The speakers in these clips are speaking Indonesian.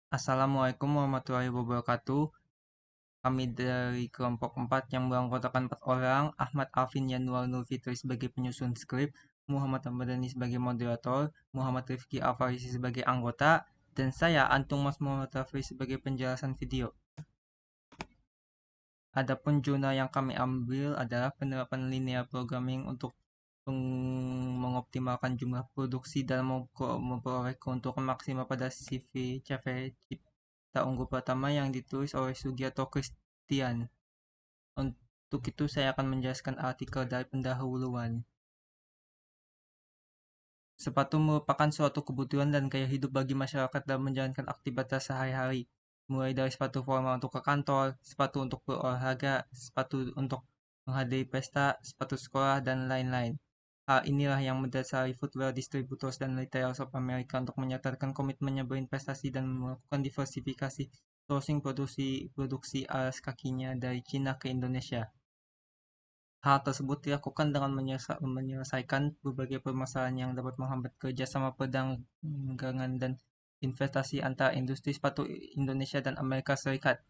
Assalamualaikum warahmatullahi wabarakatuh. Kami dari kelompok 4 yang beranggotakan 4 orang, Ahmad Alvin Yanuar Nur Fitri sebagai penyusun skrip, Muhammad Ramadhani sebagai moderator, Muhammad Rifki Alfarisi sebagai anggota, dan saya Antung Mas Muhammad Rafli sebagai penjelasan video. Adapun jurnal yang kami ambil adalah penerapan linear programming untuk mengoptimalkan jumlah produksi dan memperoleh keuntungan maksimal pada CV Cipta Unggul Pertama yang ditulis oleh Sugiarto Christian. Untuk itu saya akan menjelaskan artikel dari pendahuluan. Sepatu merupakan suatu kebutuhan dan gaya hidup bagi masyarakat dalam menjalankan aktivitas sehari-hari, mulai dari sepatu formal untuk ke kantor, sepatu untuk berolahraga, sepatu untuk menghadiri pesta, sepatu sekolah, dan lain-lain. Hal inilah yang mendasari Footwear Distributors dan Retailers of America untuk menyatakan komitmennya berinvestasi dan melakukan diversifikasi sourcing produksi alas kakinya dari Cina ke Indonesia. Hal tersebut dilakukan dengan menyelesaikan berbagai permasalahan yang dapat menghambat kerjasama perdagangan dan investasi antara industri sepatu Indonesia dan Amerika Serikat.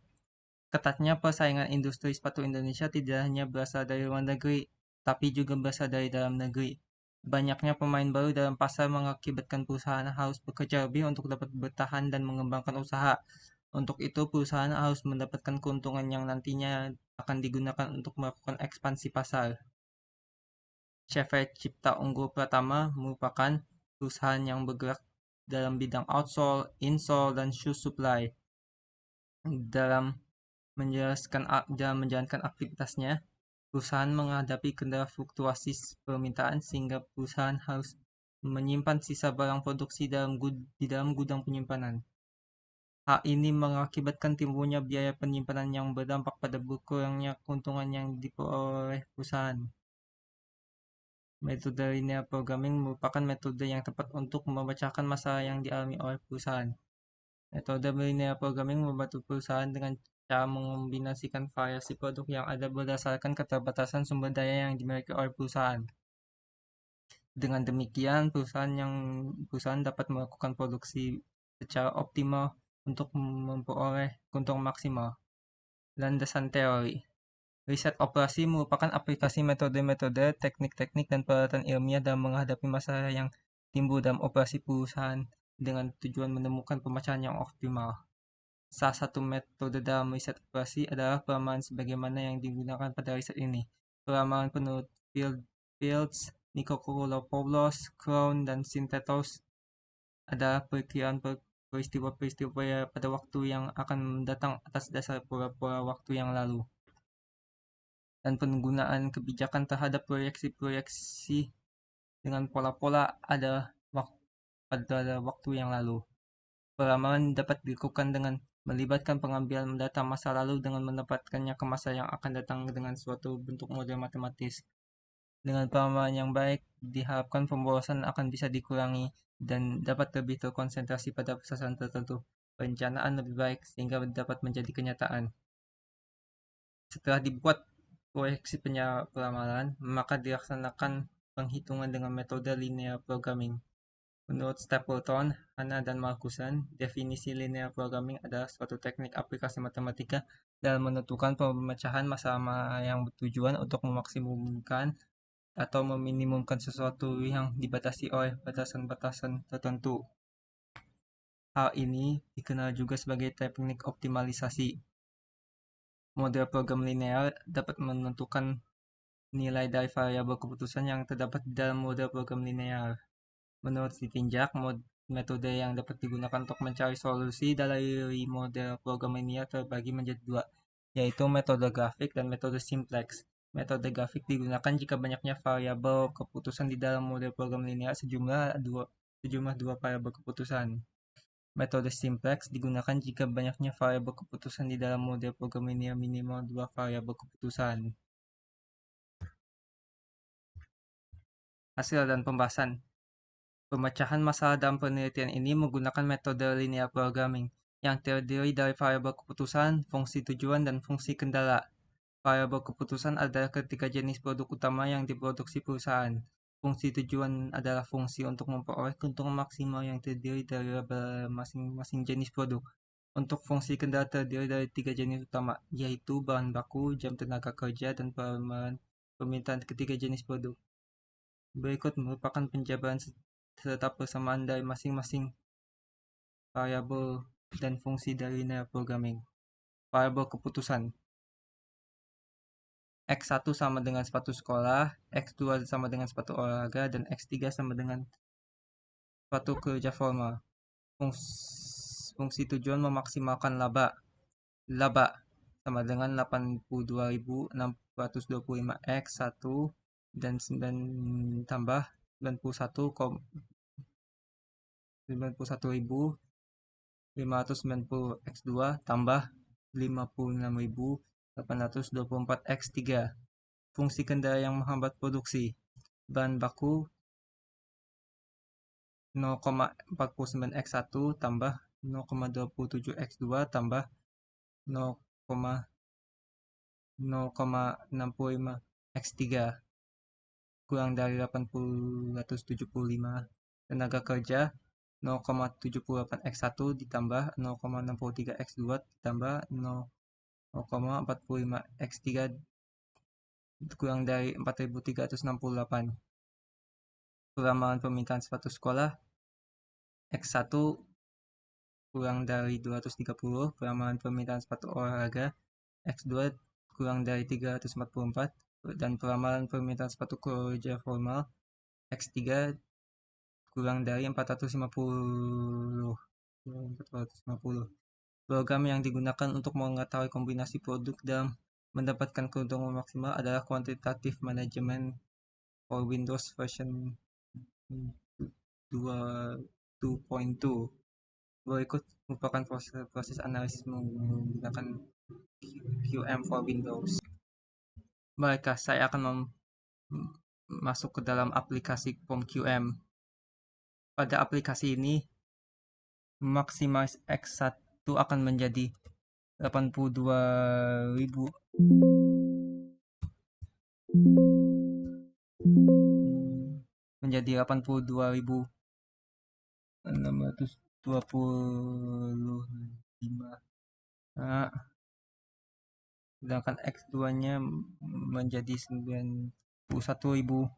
Ketatnya persaingan industri sepatu Indonesia tidak hanya berasal dari luar negeri, tapi juga berasal dari dalam negeri. Banyaknya pemain baru dalam pasar mengakibatkan perusahaan harus bekerja lebih untuk dapat bertahan dan mengembangkan usaha. Untuk itu, perusahaan harus mendapatkan keuntungan yang nantinya akan digunakan untuk melakukan ekspansi pasar. Chevrolet Cipta Unggul Pratama merupakan perusahaan yang bergerak dalam bidang outsole, insole, dan shoe supply. Dalam menjalankan aktivitasnya, perusahaan menghadapi kendala fluktuasi permintaan sehingga perusahaan harus menyimpan sisa barang produksi di dalam gudang penyimpanan. Hal ini mengakibatkan timbulnya biaya penyimpanan yang berdampak pada berkurangnya keuntungan yang diperoleh perusahaan. Metode linear programming merupakan metode yang tepat untuk memecahkan masalah yang dialami oleh perusahaan. Metode linear programming membantu perusahaan dengan cara mengombinasikan variasi produk yang ada berdasarkan keterbatasan sumber daya yang dimiliki oleh perusahaan. Dengan demikian, perusahaan dapat melakukan produksi secara optimal untuk memperoleh keuntungan maksimal. Landasan teori. Riset operasi merupakan aplikasi metode-metode, teknik-teknik, dan peralatan ilmiah dalam menghadapi masalah yang timbul dalam operasi perusahaan dengan tujuan menemukan pemecahan yang optimal. Salah satu metode dalam riset operasi adalah peramalan sebagaimana yang digunakan pada riset ini. Peramalan penurut Fields, Nikolopoulos, Crown, dan Synthetos adalah perkiraan peristiwa-peristiwa pada waktu yang akan datang atas dasar pola-pola waktu yang lalu dan penggunaan kebijakan terhadap proyeksi-proyeksi dengan pola-pola pada waktu yang lalu. Peramalan dapat dilakukan dengan melibatkan pengambilan data masa lalu dengan menempatkannya ke masa yang akan datang dengan suatu bentuk model matematis. Dengan peramalan yang baik, diharapkan pemborosan akan bisa dikurangi dan dapat lebih terkonsentrasi pada sasaran tertentu. Perencanaan lebih baik sehingga dapat menjadi kenyataan. Setelah dibuat proyeksi peramalan, maka dilaksanakan penghitungan dengan metode linear programming. Menurut Stapleton, Hanna, dan Markussen, definisi linear programming adalah suatu teknik aplikasi matematika dalam menentukan pemecahan masalah yang bertujuan untuk memaksimumkan atau meminimumkan sesuatu yang dibatasi oleh batasan-batasan tertentu. Hal ini dikenal juga sebagai teknik optimalisasi. Model program linear dapat menentukan nilai dari variabel keputusan yang terdapat di dalam model program linear. Menurut ditinjak, metode yang dapat digunakan untuk mencari solusi dari model program linear terbagi menjadi dua, yaitu metode grafik dan metode simplex. Metode grafik digunakan jika banyaknya variabel keputusan di dalam model program linear sejumlah dua variabel keputusan. Metode simplex digunakan jika banyaknya variabel keputusan di dalam model program linear minimal dua variabel keputusan. Hasil dan pembahasan. Pemecahan masalah dalam penelitian ini menggunakan metode linear programming yang terdiri dari variabel keputusan, fungsi tujuan, dan fungsi kendala. Variabel keputusan adalah ketiga jenis produk utama yang diproduksi perusahaan. Fungsi tujuan adalah fungsi untuk memperoleh keuntungan maksimal yang terdiri dari label masing-masing jenis produk. Untuk fungsi kendala terdiri dari 3 jenis utama, yaitu bahan baku, jam tenaga kerja, dan permintaan ketiga jenis produk. Berikut merupakan penjabaran serta persamaan dari masing-masing variabel dan fungsi dari linear programming. Variabel keputusan. X1 sama dengan sepatu sekolah, X2 sama dengan sepatu olahraga, dan X3 sama dengan sepatu kerja formal. Fungsi tujuan memaksimalkan laba. Laba sama dengan 82.625 X1 dan 9 tambah 91.590 X2 tambah 56.824 X3. Fungsi kendala yang menghambat produksi. Bahan baku 0,49 X1 tambah 0,27 X2 tambah 0,65 X3 kurang dari 875. Tenaga kerja 0,78 X1 ditambah 0,63 X2 ditambah 0,45 X3 kurang dari 4.368. Peramalan permintaan sepatu sekolah X1 kurang dari 230. Peramalan permintaan sepatu olahraga X2 kurang dari 344. Dan peramalan permintaan sepatu kerja formal X3 kurang dari 450. Program yang digunakan untuk mengetahui kombinasi produk dan mendapatkan keuntungan maksimal adalah Quantitative Management for Windows version 2.2. Berikut merupakan proses analisis menggunakan QM for Windows. Baiklah, saya akan masuk ke dalam aplikasi Form QM. Pada aplikasi ini, maximize X1 akan menjadi 82.000 menjadi 82.625. Nah, sedangkan X2-nya menjadi 91.590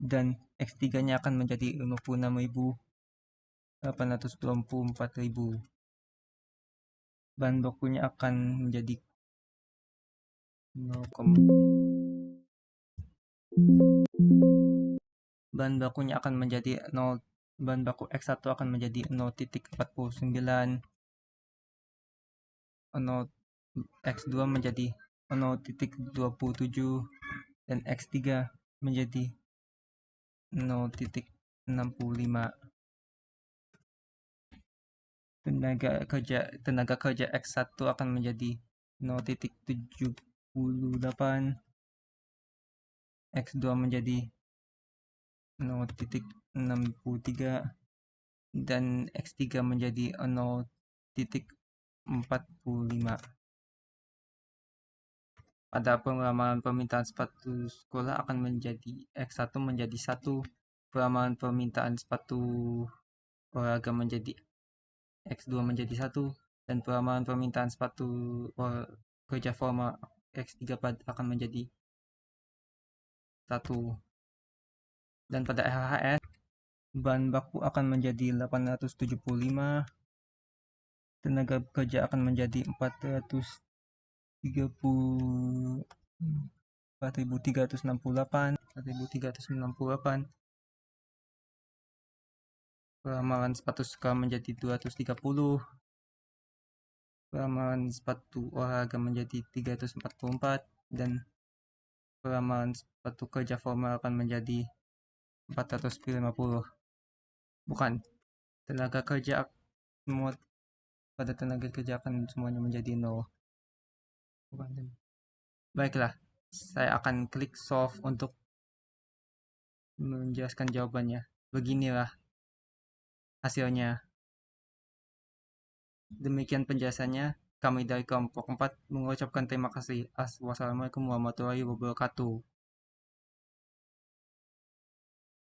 dan X3-nya akan menjadi 56.824.000. Bahan bakunya akan menjadi 0, bahan bakunya akan menjadi 0, bahan baku X1 akan menjadi 0.49, X2 menjadi 0.27 dan X3 menjadi 0.65. Tenaga kerja X1 akan menjadi 0.78, X2 menjadi 0.63 dan X3 menjadi 0.45. Pada peramalan permintaan sepatu sekolah akan menjadi X1 menjadi 1, peramalan permintaan sepatu olahraga menjadi X2 menjadi 1, dan peramalan permintaan sepatu kerja formal X3 akan menjadi 1. Dan pada RHS, bahan baku akan menjadi 875, tenaga kerja akan menjadi 4.368, peramalan sepatu sekolah menjadi 230, peramalan sepatu olahraga menjadi 344, dan peramalan sepatu kerja formal akan menjadi 450. Bukan, tenaga kerja semua pada tenaga kerja akan semuanya menjadi 0. Bukan. Baiklah, saya akan klik solve untuk menjelaskan jawabannya. Beginilah hasilnya. Demikian penjelasannya. Kami dari kelompok 4 mengucapkan terima kasih. Wassalamualaikum warahmatullahi wabarakatuh.